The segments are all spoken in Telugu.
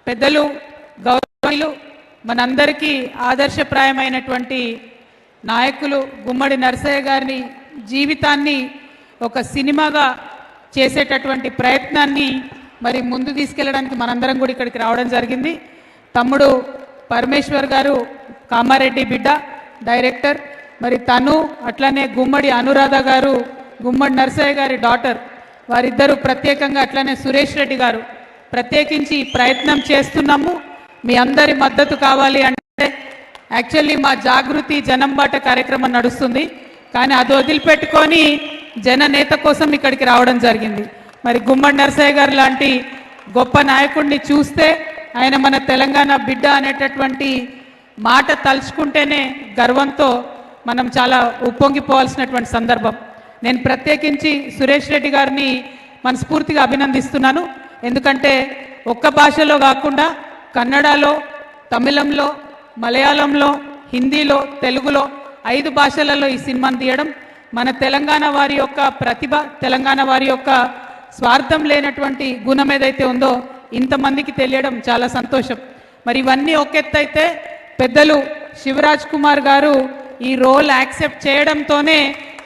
పెద్దలు గౌరవనీయులు మనందరికీ ఆదర్శప్రాయమైనటువంటి నాయకులు గుమ్మడి నరసయ్య గారి జీవితాన్ని ఒక సినిమాగా చేసేటటువంటి ప్రయత్నాన్ని మరి ముందు తీసుకెళ్ళడానికి మనందరం కూడా ఇక్కడికి రావడం జరిగింది. తమ్ముడు పరమేశ్వర్ గారు కామారెడ్డి బిడ్డ డైరెక్టర్, మరి తను అట్లనే గుమ్మడి అనురాధ గారు గుమ్మడి నరసయ్య గారి డాటర్, వారిద్దరూ ప్రత్యేకంగా అట్లనే సురేష్ రెడ్డి గారు ప్రత్యేకించి ప్రయత్నం చేస్తున్నాము. మీ అందరి మద్దతు కావాలి అంటే యాక్చువల్లీ మా జాగృతి జనంబాట కార్యక్రమం నడుస్తుంది, కానీ అది వదిలిపెట్టుకొని జననేత కోసం ఇక్కడికి రావడం జరిగింది. మరి గుమ్మడి నరసయ్య గారు లాంటి గొప్ప నాయకుడిని చూస్తే ఆయన మన తెలంగాణ బిడ్డ అనేటటువంటి మాట తలుచుకుంటేనే గర్వంతో మనం చాలా ఉప్పొంగిపోవాల్సినటువంటి సందర్భం. నేను ప్రత్యేకించి సురేష్ రెడ్డి గారిని మనస్ఫూర్తిగా అభినందిస్తున్నాను. ఎందుకంటే ఒక్క భాషలో కాకుండా కన్నడలో, తమిళంలో, మలయాళంలో, హిందీలో, తెలుగులో 5 భాషలలో ఈ సినిమాను తీయడం మన తెలంగాణ వారి యొక్క ప్రతిభ, తెలంగాణ వారి యొక్క స్వార్థం లేనటువంటి గుణం ఏదైతే ఉందో ఇంతమందికి తెలియడం చాలా సంతోషం. మరి ఇవన్నీ ఒకెత్తైతే పెద్దలు శివరాజ్ కుమార్ గారు ఈ రోల్ యాక్సెప్ట్ చేయడంతోనే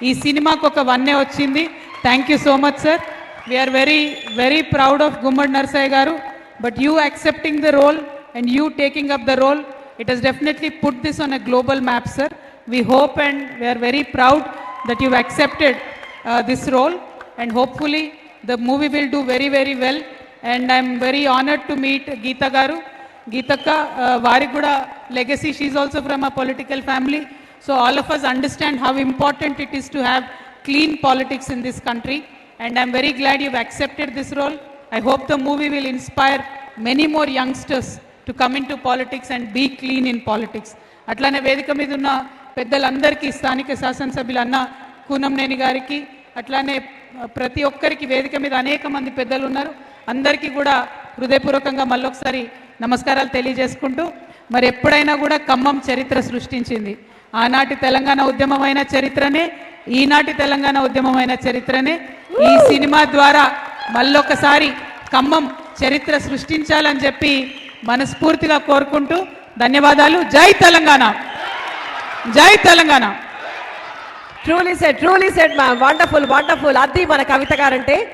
ఈ సినిమాకు ఒక వన్నే వచ్చింది. Thank you so much sir. We're very very proud of Gummadi Narasaiah garu. But you accepting the role and you taking up the role, it has definitely put this on a global map, sir. We hope and we are very proud that you've accepted this role, and hopefully the movie will do very very well. And I'm very honored to meet Geeta garu. Geetaka vari kuda legacy, she is also from a political family, so all of us understand how important it is to have clean politics in this country, and I'm very glad you've accepted this role. I hope the movie will inspire many more youngsters to come into politics and be clean in politics. అట్లానే వేదిక మీద ఉన్న పెద్దలందరికీ, స్థానిక శాసనసభ్యులు అన్న కూనంనేని గారికి, అట్లానే ప్రతి ఒక్కరికి వేదిక మీద అనేక మంది పెద్దలు ఉన్నారు, అందరికీ కూడా హృదయపూర్వకంగా మళ్ళొకసారి నమస్కారాలు తెలియజేసుకుంటూ, మరి ఎప్పుడైనా కూడా ఖమ్మం చరిత్ర సృష్టించింది. ఆనాటి తెలంగాణ ఉద్యమమైన చరిత్రనే, ఈనాటి తెలంగాణ ఉద్యమమైన చరిత్రనే. ఈ సినిమా ద్వారా మళ్ళొకసారి ఖమ్మం చరిత్ర సృష్టించాలని చెప్పి మనస్ఫూర్తిగా కోరుకుంటూ ధన్యవాదాలు. జై తెలంగాణ, జై తెలంగాణ. ట్రూలీ సెడ్ మా వండర్ఫుల్ వండర్ఫుల్. అది మన కవిత గారంటే.